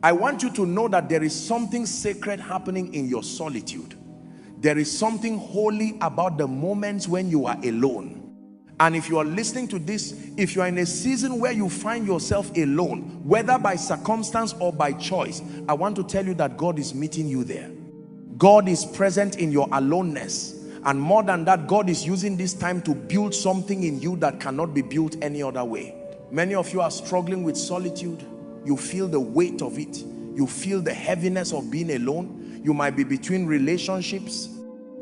I want you to know that there is something sacred happening in your solitude. There is something holy about the moments when you are alone. And if you are listening to this, if you are in a season where you find yourself alone, whether by circumstance or by choice, I want to tell you that God is meeting you there. God is present in your aloneness. And more than that, God is using this time to build something in you that cannot be built any other way. Many of you are struggling with solitude. You feel the weight of it. You feel the heaviness of being alone. You might be between relationships.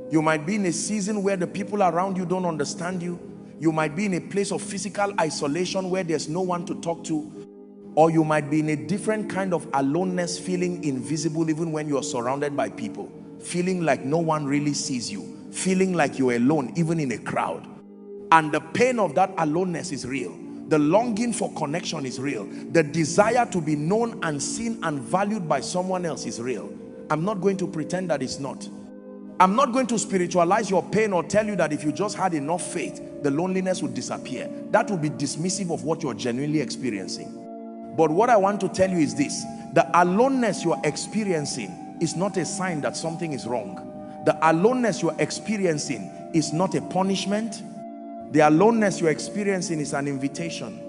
You might be in a season where the people around you don't understand you. You might be in a place of physical isolation where there's no one to talk to. Or you might be in a different kind of aloneness, feeling invisible even when you're surrounded by people. Feeling like no one really sees you. Feeling like you're alone even in a crowd. And the pain of that aloneness is real. The longing for connection is real. The desire to be known and seen and valued by someone else is real. I'm not going to pretend that it's not. I'm not going to spiritualize your pain or tell you that if you just had enough faith, the loneliness would disappear. That would be dismissive of what you're genuinely experiencing. But what I want to tell you is this: the aloneness you're experiencing is not a sign that something is wrong. The aloneness you're experiencing is not a punishment. The aloneness you're experiencing is an invitation.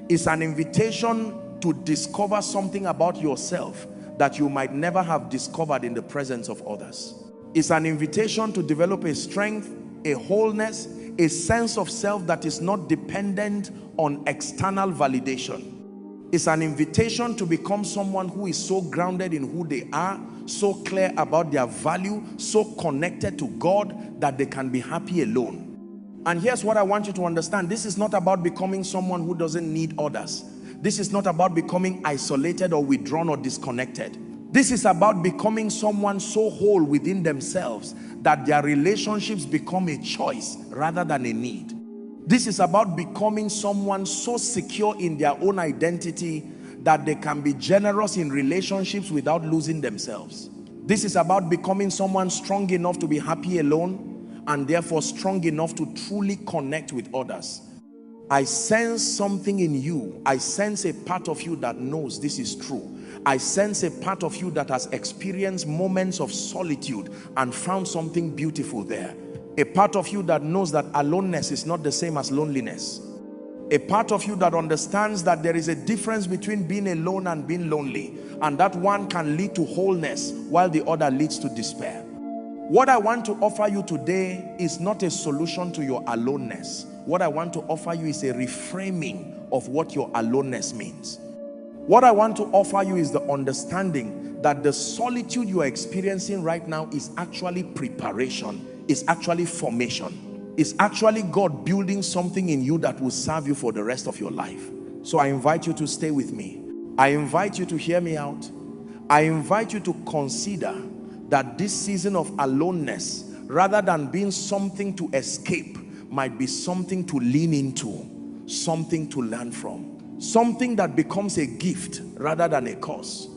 It's an invitation to discover something about yourself that you might never have discovered in the presence of others. It's an invitation to develop a strength, a wholeness, a sense of self that is not dependent on external validation. It's an invitation to become someone who is so grounded in who they are, so clear about their value, so connected to God that they can be happy alone. And here's what I want you to understand. This is not about becoming someone who doesn't need others. This is not about becoming isolated or withdrawn or disconnected. This is about becoming someone so whole within themselves that their relationships become a choice rather than a need. This is about becoming someone so secure in their own identity that they can be generous in relationships without losing themselves. This is about becoming someone strong enough to be happy alone and therefore strong enough to truly connect with others. I sense something in you. I sense a part of you that knows this is true. I sense a part of you that has experienced moments of solitude and found something beautiful there. A part of you that knows that aloneness is not the same as loneliness. A part of you that understands that there is a difference between being alone and being lonely, and that one can lead to wholeness while the other leads to despair. What I want to offer you today is not a solution to your aloneness. What I want to offer you is a reframing of what your aloneness means. What I want to offer you is the understanding that the solitude you are experiencing right now is actually preparation, is actually formation, is actually God building something in you that will serve you for the rest of your life. So I invite you to stay with me. I invite you to hear me out. I invite you to consider that this season of aloneness, rather than being something to escape, might be something to lean into, something to learn from, something that becomes a gift rather than a curse.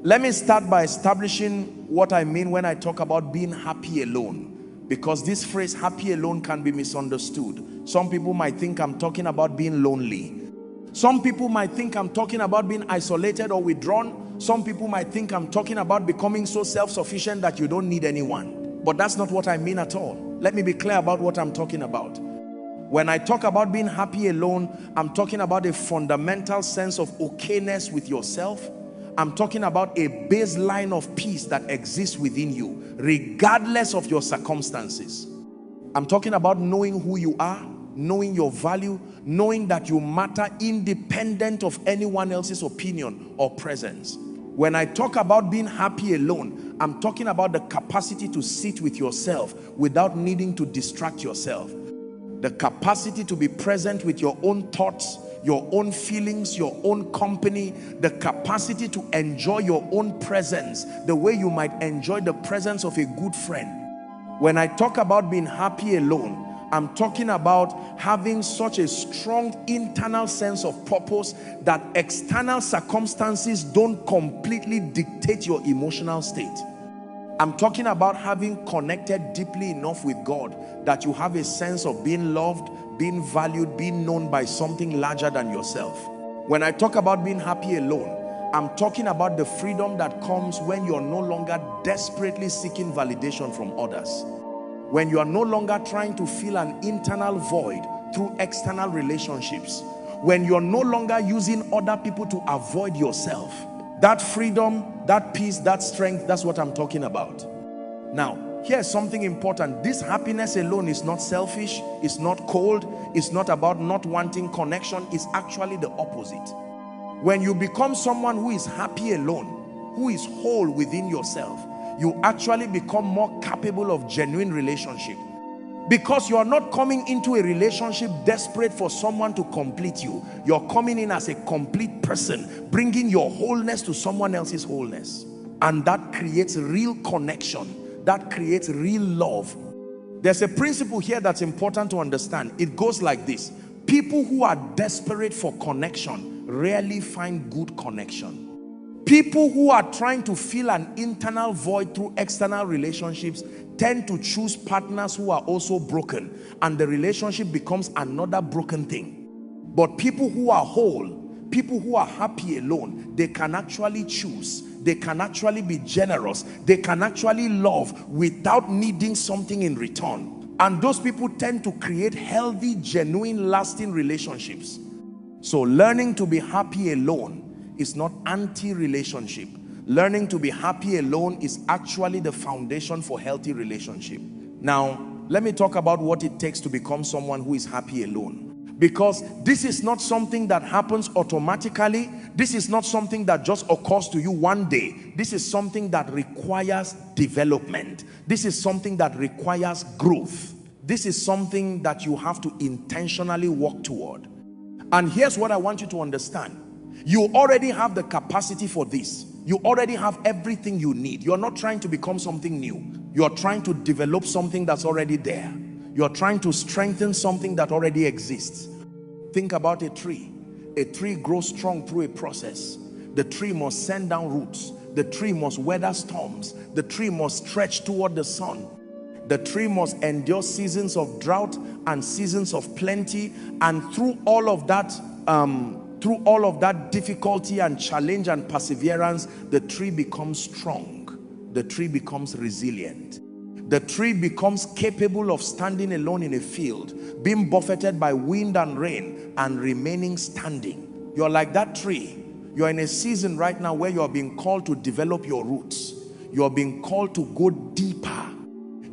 Let me start by establishing what I mean when I talk about being happy alone, because this phrase happy alone can be misunderstood. Some people might think I'm talking about being lonely. Some people might think I'm talking about being isolated or withdrawn. Some people might think I'm talking about becoming so self-sufficient that you don't need anyone. But that's not what I mean at all. Let me be clear about what I'm talking about. When I talk about being happy alone, I'm talking about a fundamental sense of okayness with yourself. I'm talking about a baseline of peace that exists within you, regardless of your circumstances. I'm talking about knowing who you are, knowing your value, knowing that you matter independent of anyone else's opinion or presence. When I talk about being happy alone, I'm talking about the capacity to sit with yourself without needing to distract yourself. The capacity to be present with your own thoughts, your own feelings, your own company, the capacity to enjoy your own presence the way you might enjoy the presence of a good friend. When I talk about being happy alone, I'm talking about having such a strong internal sense of purpose that external circumstances don't completely dictate your emotional state. I'm talking about having connected deeply enough with God that you have a sense of being loved, being valued, being known by something larger than yourself. When I talk about being happy alone, I'm talking about the freedom that comes when you're no longer desperately seeking validation from others. When you are no longer trying to fill an internal void through external relationships. When you're no longer using other people to avoid yourself. That freedom, that peace, that strength, that's what I'm talking about. Now, here's something important. This happiness alone is not selfish, it's not cold, it's not about not wanting connection, it's actually the opposite. When you become someone who is happy alone, who is whole within yourself, you actually become more capable of genuine relationship. Because you are not coming into a relationship desperate for someone to complete you. You're coming in as a complete person, bringing your wholeness to someone else's wholeness. And that creates real connection. That creates real love. There's a principle here that's important to understand. It goes like this. People who are desperate for connection rarely find good connection. People who are trying to fill an internal void through external relationships tend to choose partners who are also broken, and the relationship becomes another broken thing. But people who are whole, people who are happy alone, they can actually choose. They can actually be generous. They can actually love without needing something in return. And those people tend to create healthy, genuine, lasting relationships. So learning to be happy alone is not anti-relationship. Learning to be happy alone is actually the foundation for healthy relationship. Now, let me talk about what it takes to become someone who is happy alone. Because this is not something that happens automatically. This is not something that just occurs to you one day. This is something that requires development. This is something that requires growth. This is something that you have to intentionally work toward. And here's what I want you to understand. You already have the capacity for this. You already have everything you need. You're not trying to become something new. You're trying to develop something that's already there. You're trying to strengthen something that already exists. Think about a tree. A tree grows strong through a process. The tree must send down roots. The tree must weather storms. The tree must stretch toward the sun. The tree must endure seasons of drought and seasons of plenty. And through all of that, difficulty and challenge and perseverance, the tree becomes strong. The tree becomes resilient. The tree becomes capable of standing alone in a field, being buffeted by wind and rain, and remaining standing. You're like that tree. You're in a season right now where you're being called to develop your roots. You're being called to go deeper.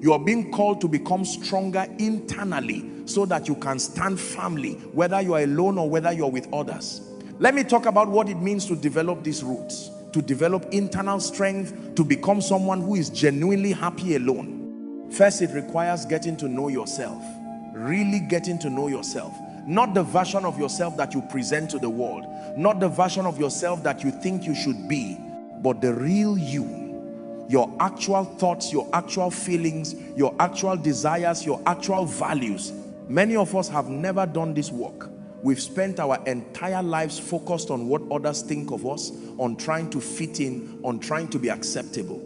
You're being called to become stronger internally so that you can stand firmly, whether you're alone or whether you're with others. Let me talk about what it means to develop these roots, to develop internal strength, to become someone who is genuinely happy alone. First, it requires getting to know yourself, really getting to know yourself. Not the version of yourself that you present to the world, not the version of yourself that you think you should be, but the real you. Your actual thoughts, your actual feelings, your actual desires, your actual values. Many of us have never done this work. We've spent our entire lives focused on what others think of us, on trying to fit in, on trying to be acceptable.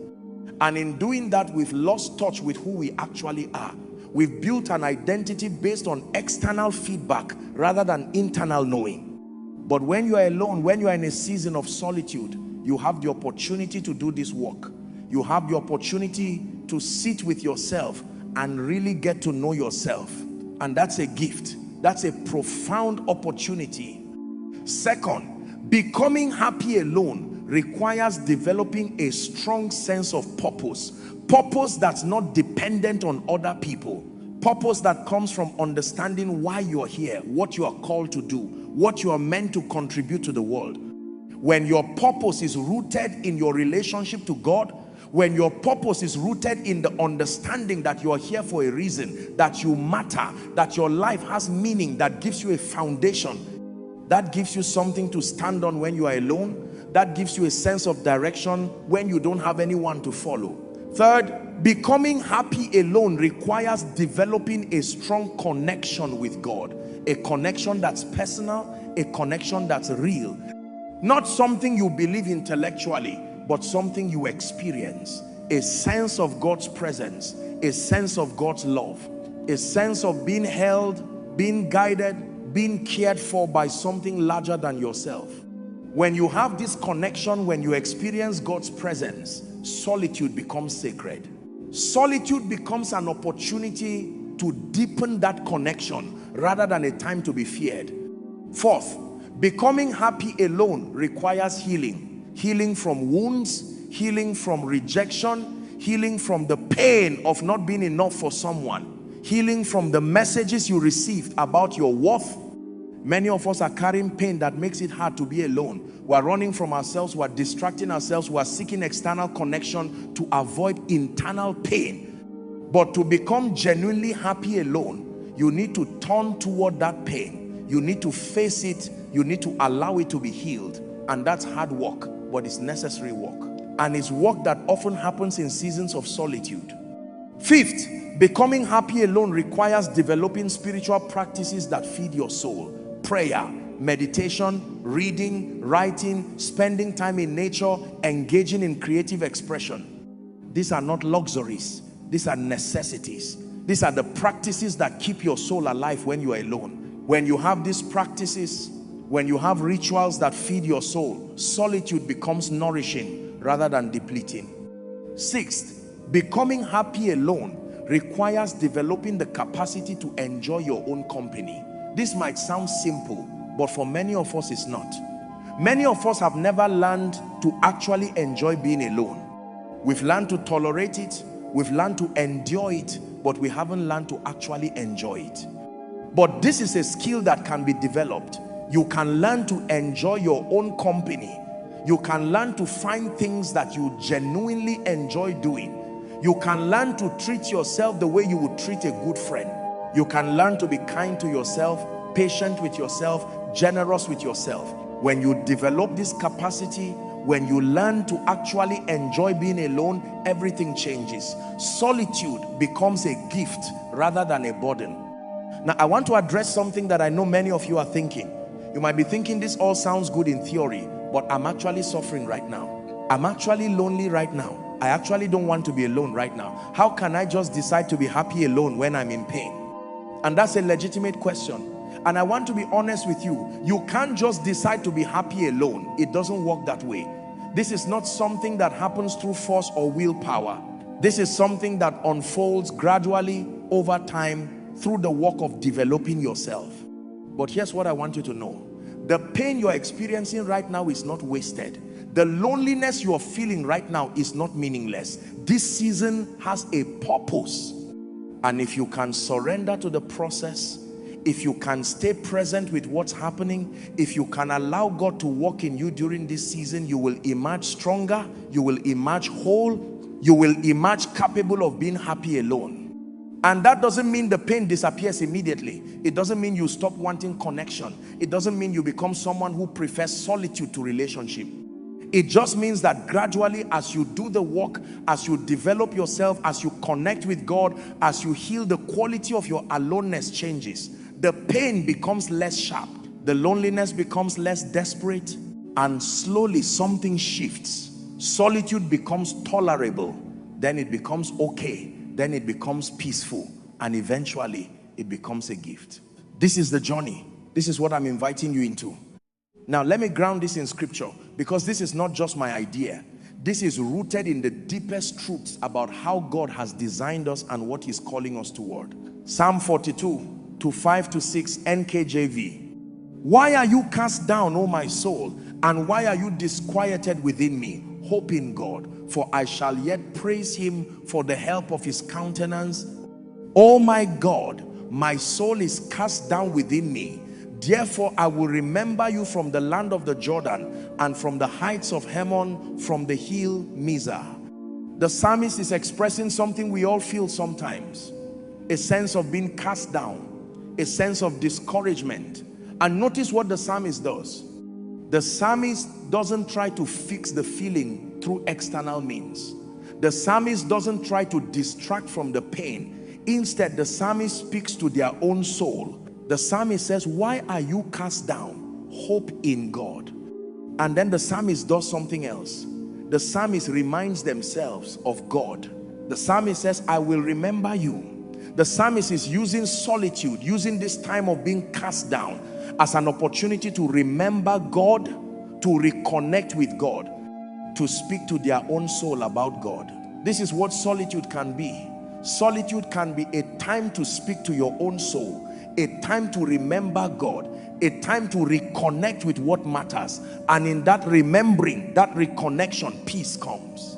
And in doing that, we've lost touch with who we actually are. We've built an identity based on external feedback rather than internal knowing. But when you are alone, when you are in a season of solitude, you have the opportunity to do this work. You have the opportunity to sit with yourself and really get to know yourself. And that's a gift. That's a profound opportunity. Second, becoming happy alone requires developing a strong sense of purpose. Purpose that's not dependent on other people. Purpose that comes from understanding why you're here, what you are called to do, what you are meant to contribute to the world. When your purpose is rooted in your relationship to God, when your purpose is rooted in the understanding that you are here for a reason, that you matter, that your life has meaning, that gives you a foundation, that gives you something to stand on when you are alone, that gives you a sense of direction when you don't have anyone to follow. Third, becoming happy alone requires developing a strong connection with God, a connection that's personal, a connection that's real. Not something you believe intellectually, but something you experience. A sense of God's presence, a sense of God's love, a sense of being held, being guided, being cared for by something larger than yourself. When you have this connection, when you experience God's presence, solitude becomes sacred. Solitude becomes an opportunity to deepen that connection rather than a time to be feared. Fourth, becoming happy alone requires healing. Healing from wounds, healing from rejection, healing from the pain of not being enough for someone, healing from the messages you received about your worth. Many of us are carrying pain that makes it hard to be alone. We are running from ourselves, we are distracting ourselves, we are seeking external connection to avoid internal pain. But to become genuinely happy alone, you need to turn toward that pain. You need to face it. You need to allow it to be healed. And that's hard work, but it's necessary work. And it's work that often happens in seasons of solitude. Fifth, becoming happy alone requires developing spiritual practices that feed your soul. Prayer, meditation, reading, writing, spending time in nature, engaging in creative expression. These are not luxuries. These are necessities. These are the practices that keep your soul alive when you are alone. When you have these practices, when you have rituals that feed your soul, solitude becomes nourishing rather than depleting. Sixth, becoming happy alone requires developing the capacity to enjoy your own company. This might sound simple, but for many of us it's not. Many of us have never learned to actually enjoy being alone. We've learned to tolerate it, we've learned to endure it, but we haven't learned to actually enjoy it. But this is a skill that can be developed. You can learn to enjoy your own company. You can learn to find things that you genuinely enjoy doing. You can learn to treat yourself the way you would treat a good friend. You can learn to be kind to yourself, patient with yourself, generous with yourself. When you develop this capacity, when you learn to actually enjoy being alone, everything changes. Solitude becomes a gift rather than a burden. Now, I want to address something that I know many of you are thinking. You might be thinking this all sounds good in theory, but I'm actually suffering right now. I'm actually lonely right now. I actually don't want to be alone right now. How can I just decide to be happy alone when I'm in pain? And that's a legitimate question. And I want to be honest with you. You can't just decide to be happy alone. It doesn't work that way. This is not something that happens through force or willpower. This is something that unfolds gradually over time through the work of developing yourself. But here's what I want you to know. The pain you're experiencing right now is not wasted. The loneliness you're feeling right now is not meaningless. This season has a purpose. And if you can surrender to the process, if you can stay present with what's happening, if you can allow God to work in you during this season, you will emerge stronger, you will emerge whole, you will emerge capable of being happy alone. And that doesn't mean the pain disappears immediately. It doesn't mean you stop wanting connection. It doesn't mean you become someone who prefers solitude to relationship. It just means that gradually, as you do the work, as you develop yourself, as you connect with God, as you heal, the quality of your aloneness changes. The pain becomes less sharp. The loneliness becomes less desperate. And slowly something shifts. Solitude becomes tolerable. Then it becomes okay. Then it becomes peaceful. And eventually it becomes a gift. This is the journey. This is what I'm inviting you into. Now let me ground this in scripture, because this is not just my idea. This is rooted in the deepest truths about how God has designed us and what he's calling us toward. Psalm 42 to 5 to 6 NKJV. Why are you cast down, O my soul? And why are you disquieted within me? Hope in God, for I shall yet praise him for the help of his countenance. O my God, my soul is cast down within me. Therefore, I will remember you from the land of the Jordan and from the heights of Hermon, from the hill Mizar. The psalmist is expressing something we all feel sometimes. A sense of being cast down, a sense of discouragement. And notice what the psalmist does. The psalmist doesn't try to fix the feeling through external means. The psalmist doesn't try to distract from the pain. Instead, the psalmist speaks to their own soul. The psalmist says, why are you cast down? Hope in God. And then the psalmist does something else. The psalmist reminds themselves of God. The psalmist says, I will remember you. The psalmist is using solitude, using this time of being cast down as an opportunity to remember God, to reconnect with God, to speak to their own soul about God. This is what solitude can be. Solitude can be a time to speak to your own soul, a time to remember God, a time to reconnect with what matters. And in that remembering, that reconnection, peace comes.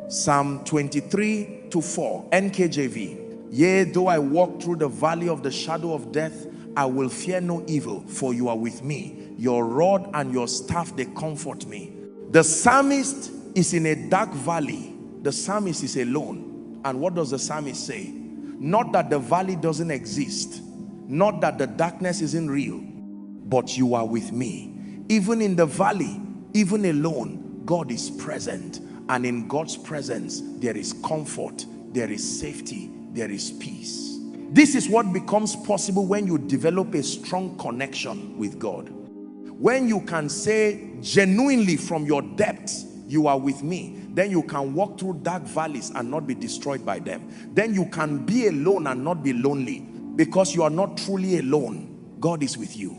Psalm 23:4, NKJV. Yea, though I walk through the valley of the shadow of death, I will fear no evil, for you are with me. Your rod and your staff, they comfort me. The psalmist is in a dark valley. The psalmist is alone. And what does the psalmist say? Not that the valley doesn't exist, not that the darkness isn't real, but you are with me. Even in the valley, even alone, God is present. And in God's presence, there is comfort, there is safety, there is peace. This is what becomes possible when you develop a strong connection with God. When you can say genuinely from your depths, you are with me, then you can walk through dark valleys and not be destroyed by them. Then you can be alone and not be lonely, because you are not truly alone. God is with you.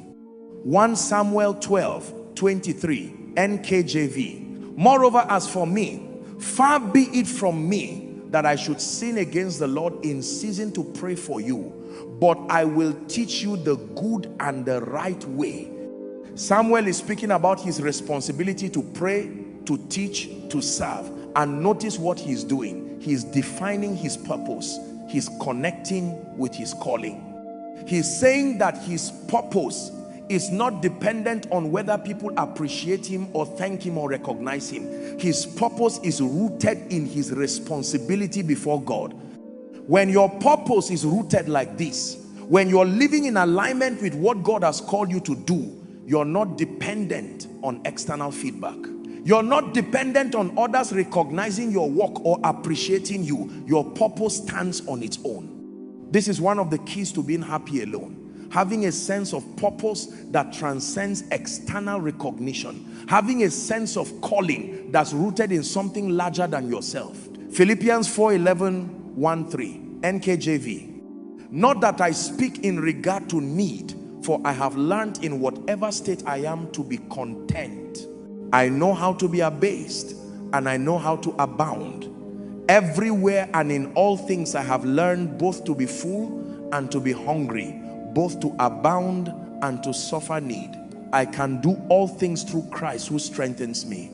1 Samuel 12:23, NKJV. Moreover, as for me, far be it from me that I should sin against the Lord in season to pray for you, but I will teach you the good and the right way. Samuel is speaking about his responsibility to pray, to teach, to serve. And notice what he's doing. He's defining his purpose. He's connecting with his calling. He's saying that his purpose is not dependent on whether people appreciate him or thank him or recognize him. His purpose is rooted in his responsibility before God. When your purpose is rooted like this, when you're living in alignment with what God has called you to do, you're not dependent on external feedback. You're not dependent on others recognizing your work or appreciating you. Your purpose stands on its own. This is one of the keys to being happy alone. Having a sense of purpose that transcends external recognition. Having a sense of calling that's rooted in something larger than yourself. Philippians 4:11-1-3, NKJV. Not that I speak in regard to need, for I have learned in whatever state I am to be content. I know how to be abased, and I know how to abound. Everywhere and in all things I have learned both to be full and to be hungry, both to abound and to suffer need. I can do all things through Christ who strengthens me.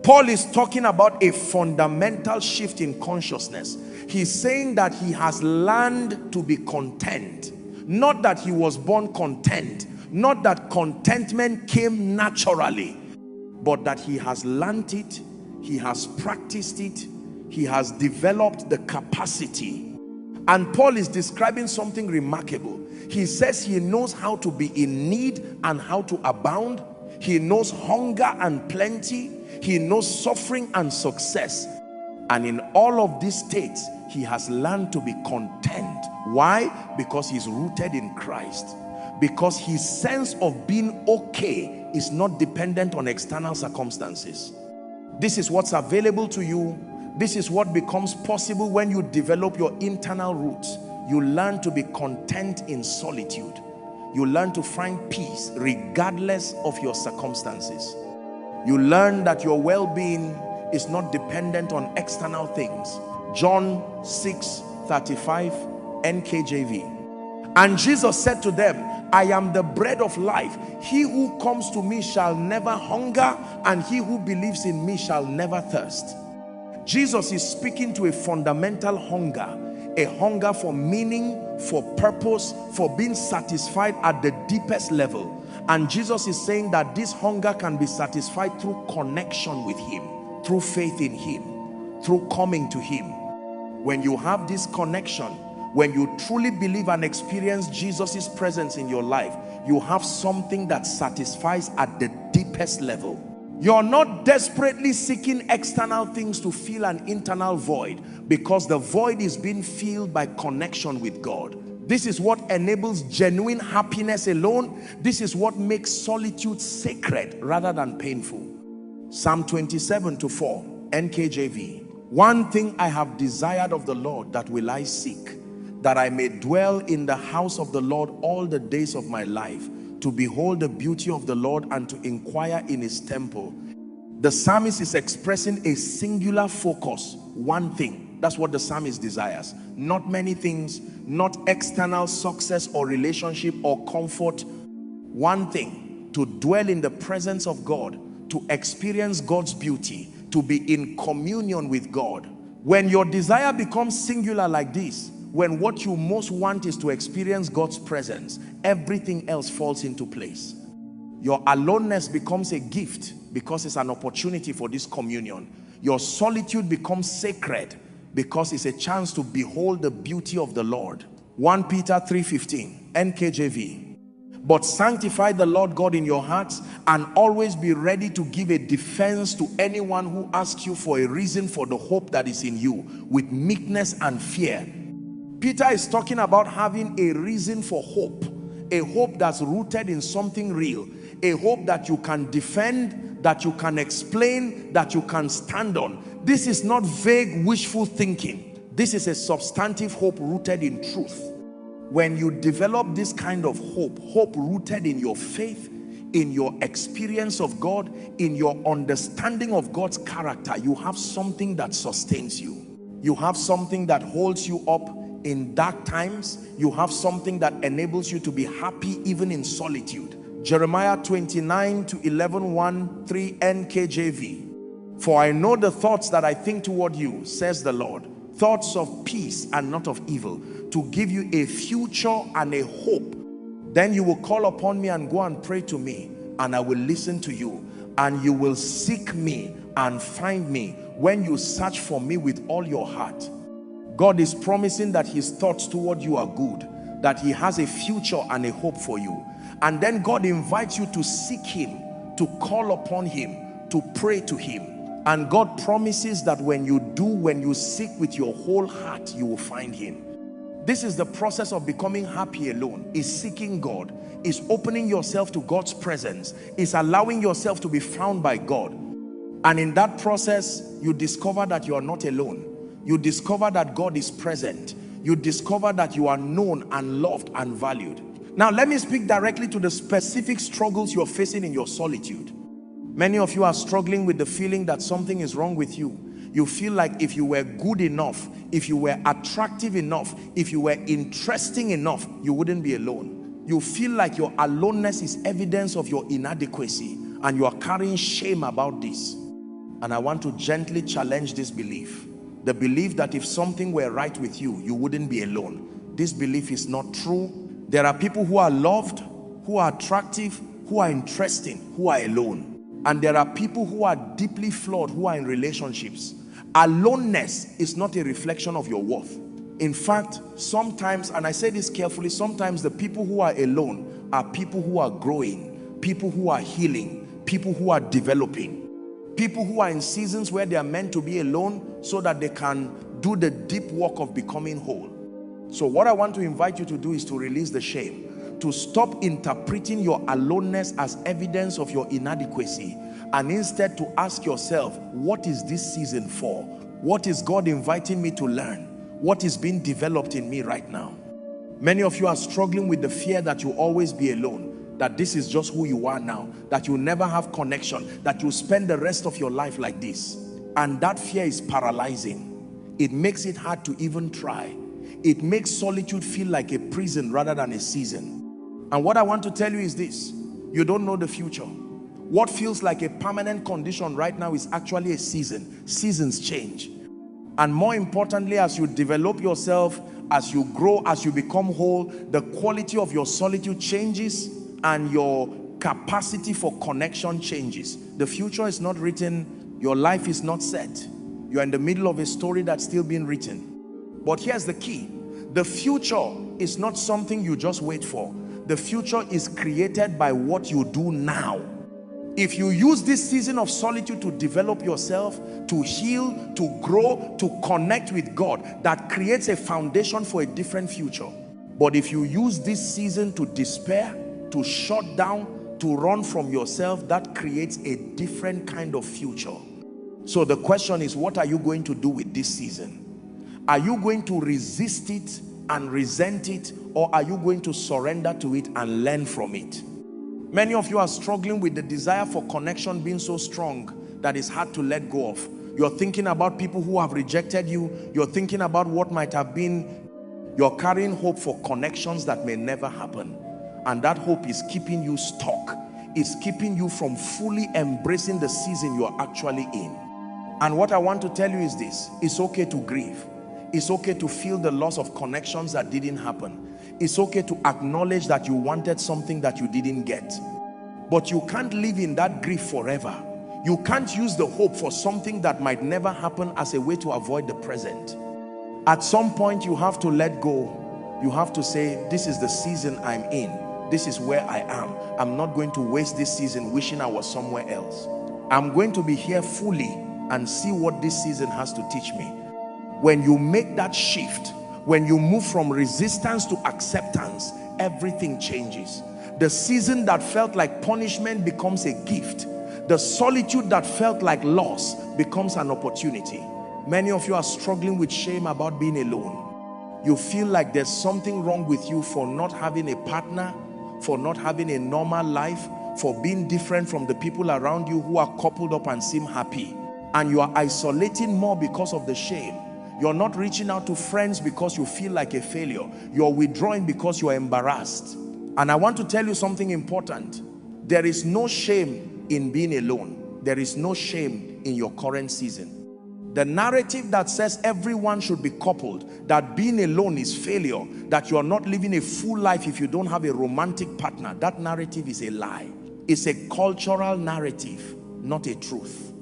Paul is talking about a fundamental shift in consciousness. He's saying that he has learned to be content. Not that he was born content, not that contentment came naturally, but that he has learned it, he has practiced it, he has developed the capacity. And Paul is describing something remarkable. He says he knows how to be in need and how to abound. He knows hunger and plenty. He knows suffering and success. And in all of these states, he has learned to be content. Why? Because he's rooted in Christ. Because his sense of being okay is not dependent on external circumstances. This is what's available to you. This is what becomes possible when you develop your internal roots. You learn to be content in solitude. You learn to find peace regardless of your circumstances. You learn that your well-being is not dependent on external things. John 6:35, NKJV. And Jesus said to them, I am the bread of life. He who comes to me shall never hunger, and he who believes in me shall never thirst. Jesus is speaking to a fundamental hunger, a hunger for meaning, for purpose, for being satisfied at the deepest level. And Jesus is saying that this hunger can be satisfied through connection with him, through faith in him, through coming to him. When you have this connection, when you truly believe and experience Jesus's presence in your life, you have something that satisfies at the deepest level. You're not desperately seeking external things to fill an internal void, because the void is being filled by connection with God. This is what enables genuine happiness alone. This is what makes solitude sacred rather than painful. Psalm 27:4, NKJV. One thing I have desired of the Lord, that will I seek, that I may dwell in the house of the Lord all the days of my life, to behold the beauty of the Lord and to inquire in his temple. The psalmist is expressing a singular focus, one thing. That's what the psalmist desires. Not many things, not external success or relationship or comfort. One thing, to dwell in the presence of God, to experience God's beauty, to be in communion with God. When your desire becomes singular like this, when what you most want is to experience God's presence, everything else falls into place. Your aloneness becomes a gift because it's an opportunity for this communion. Your solitude becomes sacred because it's a chance to behold the beauty of the Lord. 1 Peter 3:15, NKJV. But sanctify the Lord God in your hearts, and always be ready to give a defense to anyone who asks you for a reason for the hope that is in you, with meekness and fear. Peter is talking about having a reason for hope, a hope that's rooted in something real, a hope that you can defend, that you can explain, that you can stand on. This is not vague wishful thinking. This is a substantive hope rooted in truth. When you develop this kind of hope, hope rooted in your faith, in your experience of God, in your understanding of God's character, you have something that sustains you. You have something that holds you up in dark times. You have something that enables you to be happy even in solitude. Jeremiah 29:11, 3 NKJV. For I know the thoughts that I think toward you, says the Lord, thoughts of peace and not of evil, to give you a future and a hope. Then you will call upon me and go and pray to me, and I will listen to you, and you will seek me and find me when you search for me with all your heart. God is promising that his thoughts toward you are good, that he has a future and a hope for you. And then God invites you to seek him, to call upon him, to pray to him. And God promises that when you do, when you seek with your whole heart, you will find him. This is the process of becoming happy alone, is seeking God, is opening yourself to God's presence, is allowing yourself to be found by God. And in that process, you discover that you are not alone. You discover that God is present. You discover that you are known and loved and valued. Now, let me speak directly to the specific struggles you're facing in your solitude. Many of you are struggling with the feeling that something is wrong with you. You feel like if you were good enough, if you were attractive enough, if you were interesting enough, you wouldn't be alone. You feel like your aloneness is evidence of your inadequacy, and you are carrying shame about this. And I want to gently challenge this belief. The belief that if something were right with you, you wouldn't be alone. This belief is not true. There are people who are loved, who are attractive, who are interesting, who are alone. And there are people who are deeply flawed, who are in relationships. Aloneness is not a reflection of your worth. In fact, sometimes, and I say this carefully, sometimes the people who are alone are people who are growing, people who are healing, people who are developing, people who are in seasons where they are meant to be alone so that they can do the deep work of becoming whole. So what I want to invite you to do is to release the shame, to stop interpreting your aloneness as evidence of your inadequacy, and instead to ask yourself, what is this season for? What is God inviting me to learn? What is being developed in me right now? Many of you are struggling with the fear that you'll always be alone, that this is just who you are now, that you'll never have connection, that you'll spend the rest of your life like this. And that fear is paralyzing. It makes it hard to even try. It makes solitude feel like a prison rather than a season. And what I want to tell you is this: you don't know the future. What feels like a permanent condition right now is actually a season. Seasons change. And more importantly, as you develop yourself, as you grow, as you become whole, the quality of your solitude changes and your capacity for connection changes. The future is not written. Your life is not set. You're in the middle of a story that's still being written. But here's the key. The future is not something you just wait for. The future is created by what you do now. If you use this season of solitude to develop yourself, to heal, to grow, to connect with God, that creates a foundation for a different future. But if you use this season to despair, to shut down, to run from yourself, that creates a different kind of future. So the question is, what are you going to do with this season? Are you going to resist it and resent it, or are you going to surrender to it and learn from it? Many of you are struggling with the desire for connection being so strong that it's hard to let go of. You're thinking about people who have rejected you. You're thinking about what might have been. You're carrying hope for connections that may never happen. And that hope is keeping you stuck. It's keeping you from fully embracing the season you are actually in. And what I want to tell you is this: it's okay to grieve. It's okay to feel the loss of connections that didn't happen. It's okay to acknowledge that you wanted something that you didn't get. But you can't live in that grief forever. You can't use the hope for something that might never happen as a way to avoid the present. At some point, you have to let go. You have to say, this is the season I'm in. This is where I am. I'm not going to waste this season wishing I was somewhere else. I'm going to be here fully and see what this season has to teach me. When you make that shift, when you move from resistance to acceptance, everything changes. The season that felt like punishment becomes a gift. The solitude that felt like loss becomes an opportunity. Many of you are struggling with shame about being alone. You feel like there's something wrong with you for not having a partner, for not having a normal life, for being different from the people around you who are coupled up and seem happy. And you are isolating more because of the shame. You're not reaching out to friends because you feel like a failure. You're withdrawing because you are embarrassed. And I want to tell you something important. There is no shame in being alone. There is no shame in your current season. The narrative that says everyone should be coupled, that being alone is failure, that you are not living a full life if you don't have a romantic partner, that narrative is a lie. It's a cultural narrative, not a truth.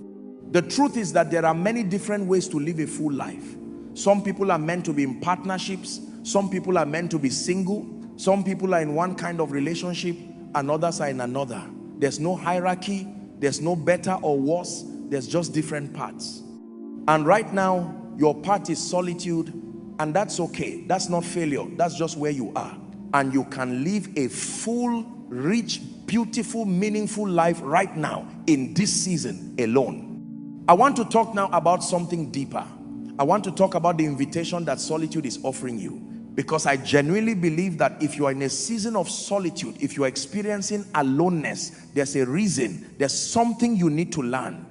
The truth is that there are many different ways to live a full life. Some people are meant to be in partnerships. Some people are meant to be single. Some people are in one kind of relationship and others are in another. There's no hierarchy. There's no better or worse. There's just different paths. And right now, your path is solitude, and that's okay. That's not failure. That's just where you are. And you can live a full, rich, beautiful, meaningful life right now in this season alone. I want to talk now about something deeper. I want to talk about the invitation that solitude is offering you, because I genuinely believe that if you are in a season of solitude, if you are experiencing aloneness, there's a reason. There's something you need to learn.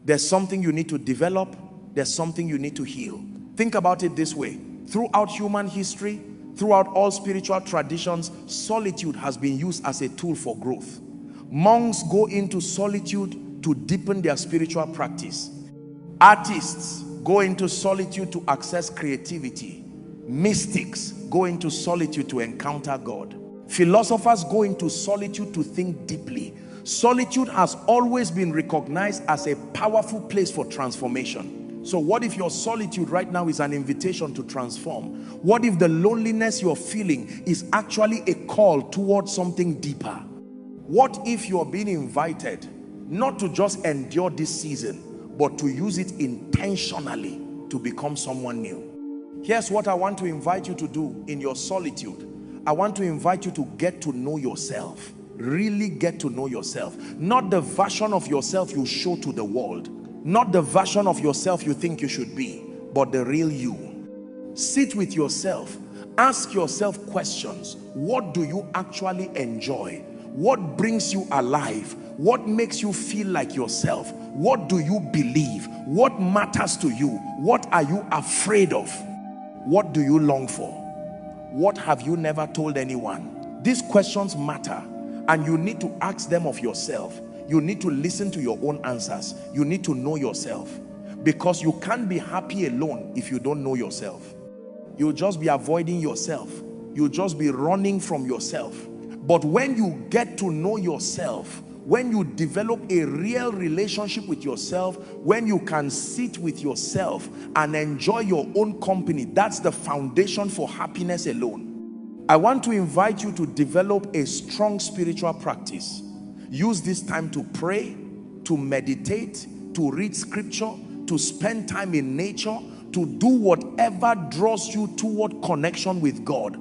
There's something you need to develop. There's something you need to heal. Think about it this way. Throughout human history, throughout all spiritual traditions, solitude has been used as a tool for growth. Monks go into solitude to deepen their spiritual practice. Artists go into solitude to access creativity. Mystics go into solitude to encounter God. Philosophers go into solitude to think deeply. Solitude has always been recognized as a powerful place for transformation. So what if your solitude right now is an invitation to transform? What if the loneliness you're feeling is actually a call towards something deeper? What if you're being invited not to just endure this season, but to use it intentionally to become someone new? Here's what I want to invite you to do in your solitude. I want to invite you to get to know yourself. Really get to know yourself. Not the version of yourself you show to the world. Not the version of yourself you think you should be, but the real you. Sit with yourself. Ask yourself questions. What do you actually enjoy? What brings you alive? What makes you feel like yourself? What do you believe? What matters to you? What are you afraid of? What do you long for? What have you never told anyone? These questions matter, and you need to ask them of yourself. You need to listen to your own answers. You need to know yourself, because you can't be happy alone if you don't know yourself. You'll just be avoiding yourself. You'll just be running from yourself. But when you get to know yourself, when you develop a real relationship with yourself, when you can sit with yourself and enjoy your own company, that's the foundation for happiness alone. I want to invite you to develop a strong spiritual practice. Use this time to pray, to meditate, to read scripture, to spend time in nature, to do whatever draws you toward connection with God.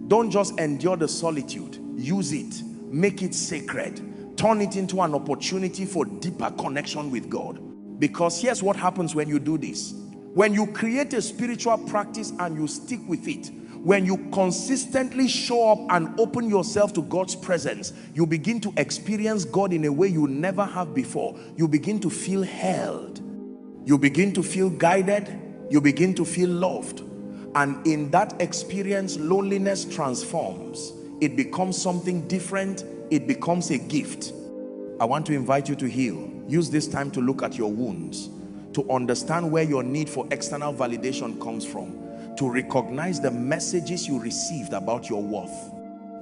Don't just endure the solitude. Use it. Make it sacred. Turn it into an opportunity for deeper connection with God. Because here's what happens when you do this. When you create a spiritual practice and you stick with it, When you consistently show up and open yourself to God's presence, you begin to experience God in a way you never have before. You begin to feel held. You begin to feel guided. You begin to feel loved. And in that experience, loneliness transforms. It becomes something different. It becomes a gift. I want to invite you to heal. Use this time to look at your wounds, to understand where your need for external validation comes from, to recognize the messages you received about your worth,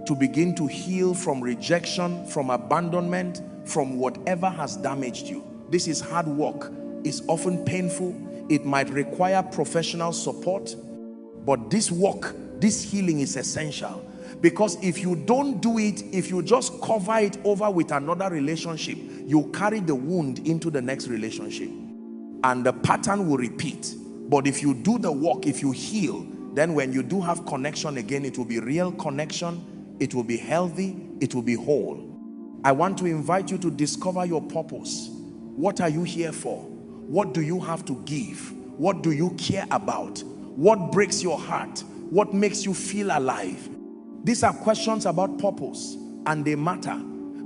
to begin to heal from rejection, from abandonment, from whatever has damaged you. This is hard work. It's often painful. It might require professional support, but this work, this healing is essential. Because if you don't do it, if you just cover it over with another relationship, you carry the wound into the next relationship and the pattern will repeat. But if you do the work, if you heal, then when you do have connection again, it will be real connection, it will be healthy, it will be whole. I want to invite you to discover your purpose. What are you here for? What do you have to give? What do you care about? What breaks your heart? What makes you feel alive? These are questions about purpose, and they matter,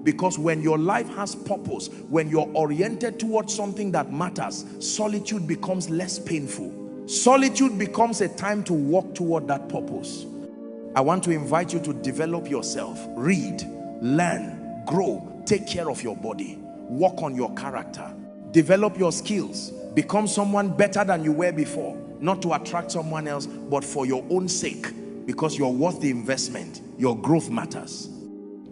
because when your life has purpose, when you're oriented towards something that matters, solitude becomes less painful. Solitude becomes a time to walk toward that purpose. I want to invite you to develop yourself. Read, learn, grow, take care of your body, work on your character, develop your skills, become someone better than you were before, not to attract someone else, but for your own sake. Because you're worth the investment. Your growth matters.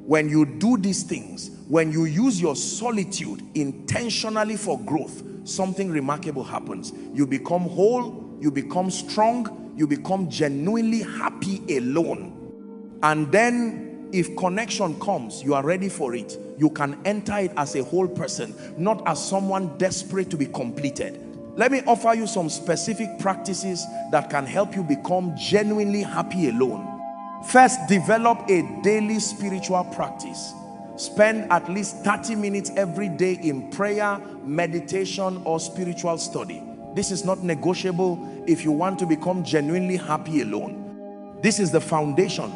When you do these things, when you use your solitude intentionally for growth, something remarkable happens. You become whole, you become strong, you become genuinely happy alone. And then if connection comes, you are ready for it. You can enter it as a whole person, not as someone desperate to be completed. Let me offer you some specific practices that can help you become genuinely happy alone. First, develop a daily spiritual practice. Spend at least 30 minutes every day in prayer, meditation, or spiritual study. This is not negotiable if you want to become genuinely happy alone. This is the foundation.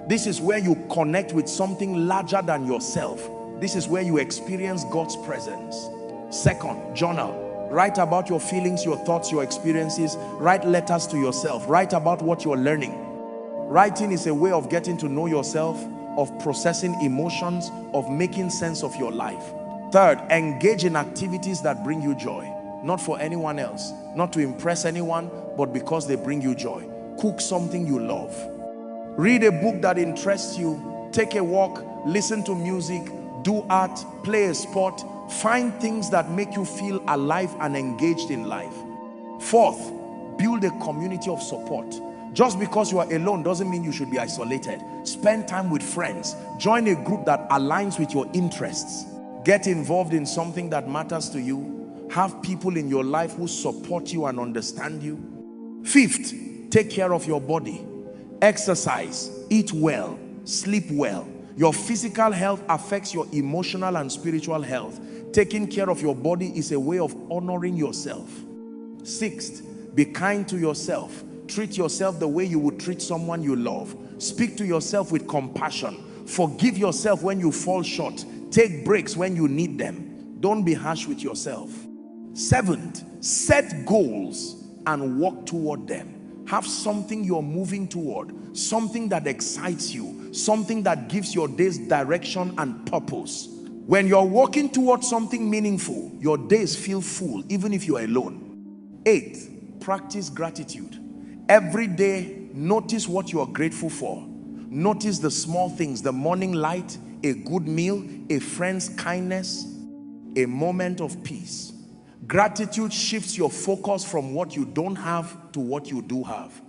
This is where you connect with something larger than yourself. This is where you experience God's presence. Second, journal. Write about your feelings, your thoughts, your experiences. Write letters to yourself. Write about what you're learning. Writing is a way of getting to know yourself, of processing emotions, of making sense of your life. Third, engage in activities that bring you joy. Not for anyone else, not to impress anyone, but because they bring you joy. Cook something you love. Read a book that interests you. Take a walk, listen to music, do art, play a sport. Find things that make you feel alive and engaged in life. Fourth, build a community of support. Just because you are alone doesn't mean you should be isolated. Spend time with friends. Join a group that aligns with your interests. Get involved in something that matters to you. Have people in your life who support you and understand you. Fifth, take care of your body. Exercise, eat well, sleep well. Your physical health affects your emotional and spiritual health. Taking care of your body is a way of honoring yourself. Sixth, be kind to yourself. Treat yourself the way you would treat someone you love. Speak to yourself with compassion. Forgive yourself when you fall short. Take breaks when you need them. Don't be harsh with yourself. Seventh, set goals and walk toward them. Have something you're moving toward, something that excites you, something that gives your days direction and purpose. When you're walking towards something meaningful, your days feel full, even if you're alone. Eighth, practice gratitude. Every day, notice what you are grateful for. Notice the small things, the morning light, a good meal, a friend's kindness, a moment of peace. Gratitude shifts your focus from what you don't have to what you do have.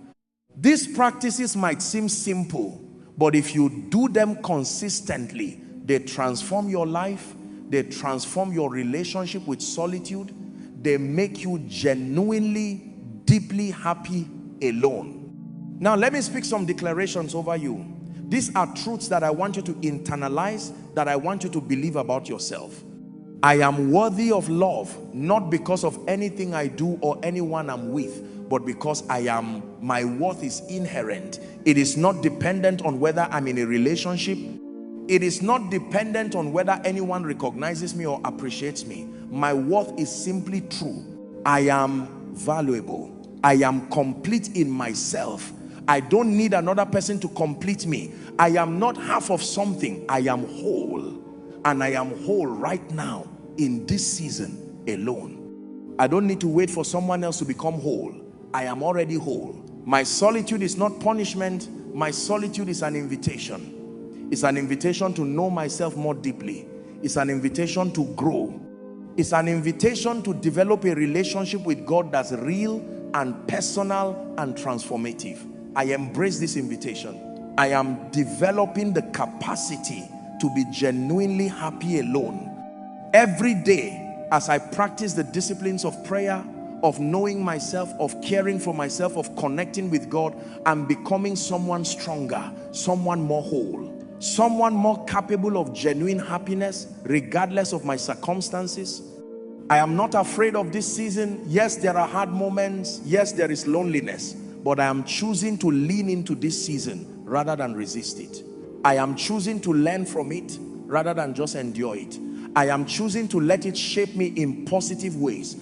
These practices might seem simple, but if you do them consistently, they transform your life, they transform your relationship with solitude, they make you genuinely, deeply happy alone. Now let me speak some declarations over you. These are truths that I want you to internalize, that I want you to believe about yourself. I am worthy of love, not because of anything I do or anyone I'm with, but because my worth is inherent. It is not dependent on whether I'm in a relationship. It is not dependent on whether anyone recognizes me or appreciates me. My worth is simply true. I am valuable. I am complete in myself. I don't need another person to complete me. I am not half of something. I am whole. And I am whole right now in this season alone. I don't need to wait for someone else to become whole. I am already whole. My solitude is not punishment. My solitude is an invitation. It's an invitation to know myself more deeply. It's an invitation to grow. It's an invitation to develop a relationship with God that's real and personal and transformative. I embrace this invitation. I am developing the capacity to be genuinely happy alone. Every day, as I practice the disciplines of prayer, of knowing myself, of caring for myself, of connecting with God, I'm becoming someone stronger, someone more whole, someone more capable of genuine happiness regardless of my circumstances. I am not afraid of this season. Yes, there are hard moments. Yes, there is loneliness, but I am choosing to lean into this season rather than resist it. I am choosing to learn from it rather than just endure it. I am choosing to let it shape me in positive ways.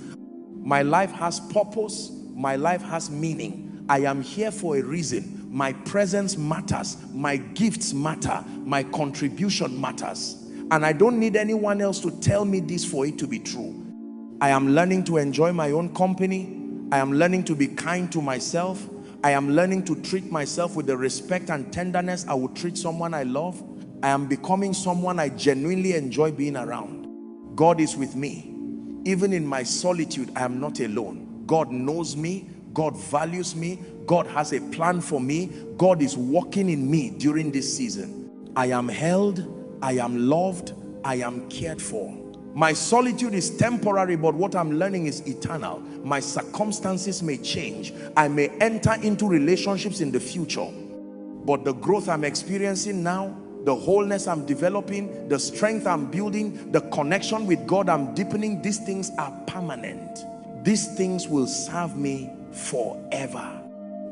My life has purpose. My life has meaning. I am here for a reason. My presence matters. My gifts matter. My contribution matters. And I don't need anyone else to tell me this for it to be true. I am learning to enjoy my own company. I am learning to be kind to myself. I am learning to treat myself with the respect and tenderness I would treat someone I love. I am becoming someone I genuinely enjoy being around. God is with me. Even in my solitude, I am not alone. God knows me. God values me. God has a plan for me. God is working in me during this season. I am held. I am loved. I am cared for. My solitude is temporary, but what I'm learning is eternal. My circumstances may change. I may enter into relationships in the future, but the growth I'm experiencing now, the wholeness I'm developing, the strength I'm building, the connection with God I'm deepening, these things are permanent. These things will serve me forever.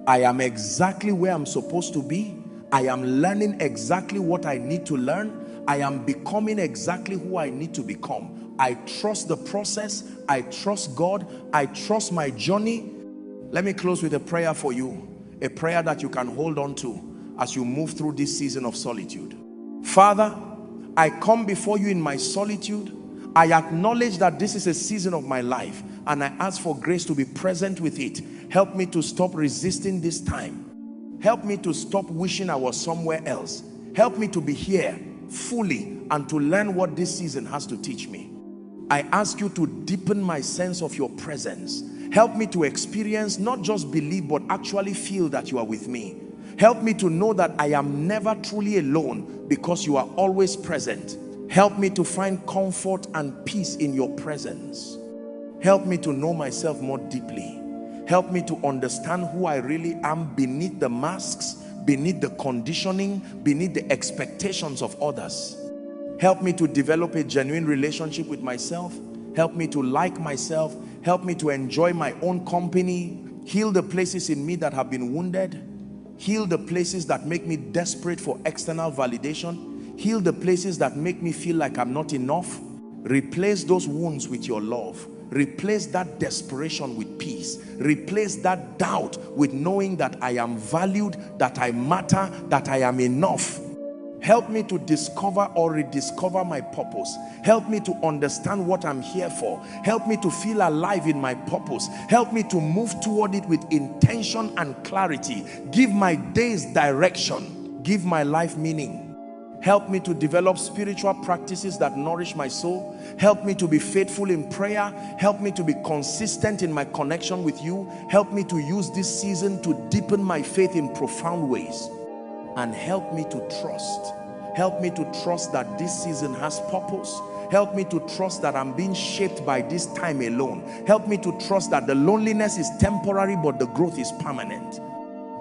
I am exactly where I'm supposed to be. I am learning exactly what I need to learn. I am becoming exactly who I need to become. I trust the process. I trust God. I trust my journey. Let me close with a prayer for you. A prayer that you can hold on to as you move through this season of solitude. Father, I come before you in my solitude. I acknowledge that this is a season of my life, and I ask for grace to be present with it. Help me to stop resisting this time. Help me to stop wishing I was somewhere else. Help me to be here fully and to learn what this season has to teach me. I ask you to deepen my sense of your presence. Help me to experience, not just believe, but actually feel that you are with me. Help me to know that I am never truly alone because you are always present. Help me to find comfort and peace in your presence. Help me to know myself more deeply. Help me to understand who I really am beneath the masks, beneath the conditioning, beneath the expectations of others. Help me to develop a genuine relationship with myself. Help me to like myself. Help me to enjoy my own company. Heal the places in me that have been wounded. Heal the places that make me desperate for external validation. Heal the places that make me feel like I'm not enough. Replace those wounds with your love. Replace that desperation with peace. Replace that doubt with knowing that I am valued, that I matter, that I am enough. Help me to discover or rediscover my purpose. Help me to understand what I'm here for. Help me to feel alive in my purpose. Help me to move toward it with intention and clarity. Give my days direction. Give my life meaning. Help me to develop spiritual practices that nourish my soul. Help me to be faithful in prayer. Help me to be consistent in my connection with you. Help me to use this season to deepen my faith in profound ways. And help me to trust. Help me to trust that this season has purpose. Help me to trust that I'm being shaped by this time alone. Help me to trust that the loneliness is temporary, but the growth is permanent.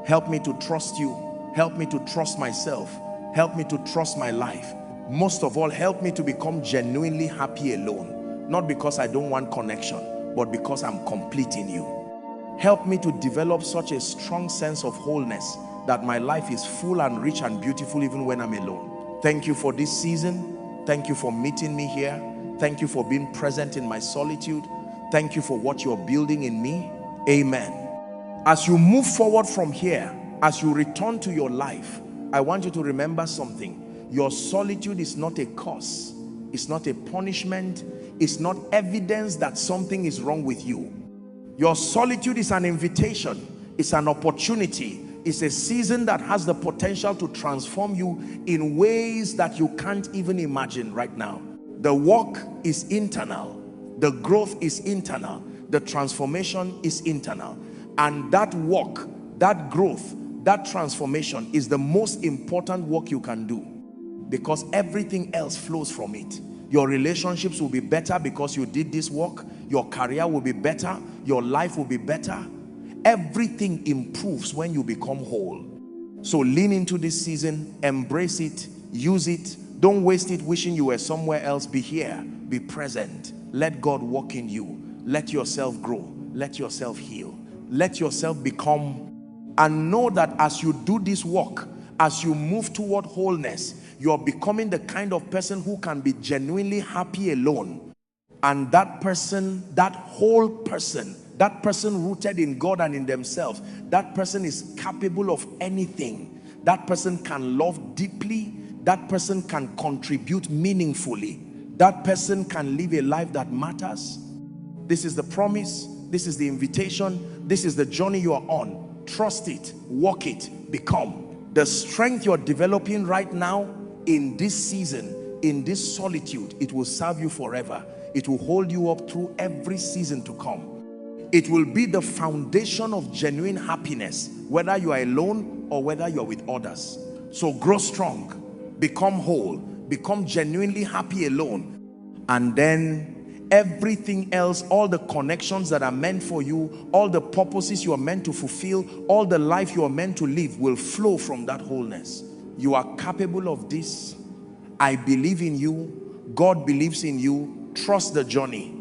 Help me to trust you. Help me to trust myself. Help me to trust my life. Most of all, help me to become genuinely happy alone. Not because I don't want connection, but because I'm complete in you. Help me to develop such a strong sense of wholeness that my life is full and rich and beautiful even when I'm alone. Thank you for this season. Thank you for meeting me here. Thank you for being present in my solitude. Thank you for what you're building in me. Amen. As you move forward from here, as you return to your life, I want you to remember something. Your solitude is not a curse. It's not a punishment. It's not evidence that something is wrong with you. Your solitude is an invitation. It's an opportunity. It's a season that has the potential to transform you in ways that you can't even imagine right now. The work is internal. The growth is internal. The transformation is internal. And that work, that growth, that transformation is the most important work you can do, because everything else flows from it. Your relationships will be better because you did this work. Your career will be better. Your life will be better. Everything improves when you become whole. So lean into this season, embrace it, use it. Don't waste it wishing you were somewhere else. Be here, be present. Let God work in you. Let yourself grow. Let yourself heal. Let yourself become, and know that as you do this work, as you move toward wholeness, you're becoming the kind of person who can be genuinely happy alone. And that person, that whole person, that person rooted in God and in themselves, that person is capable of anything. That person can love deeply. That person can contribute meaningfully. That person can live a life that matters. This is the promise. This is the invitation. This is the journey you are on. Trust it, walk it, become. The strength you're developing right now in this season, in this solitude, it will serve you forever. It will hold you up through every season to come. It will be the foundation of genuine happiness, whether you are alone or whether you're with others. So grow strong, become whole, become genuinely happy alone, and then everything else, all the connections that are meant for you, all the purposes you are meant to fulfill, all the life you are meant to live will flow from that wholeness. You are capable of this. I believe in you. God believes in you. Trust the journey.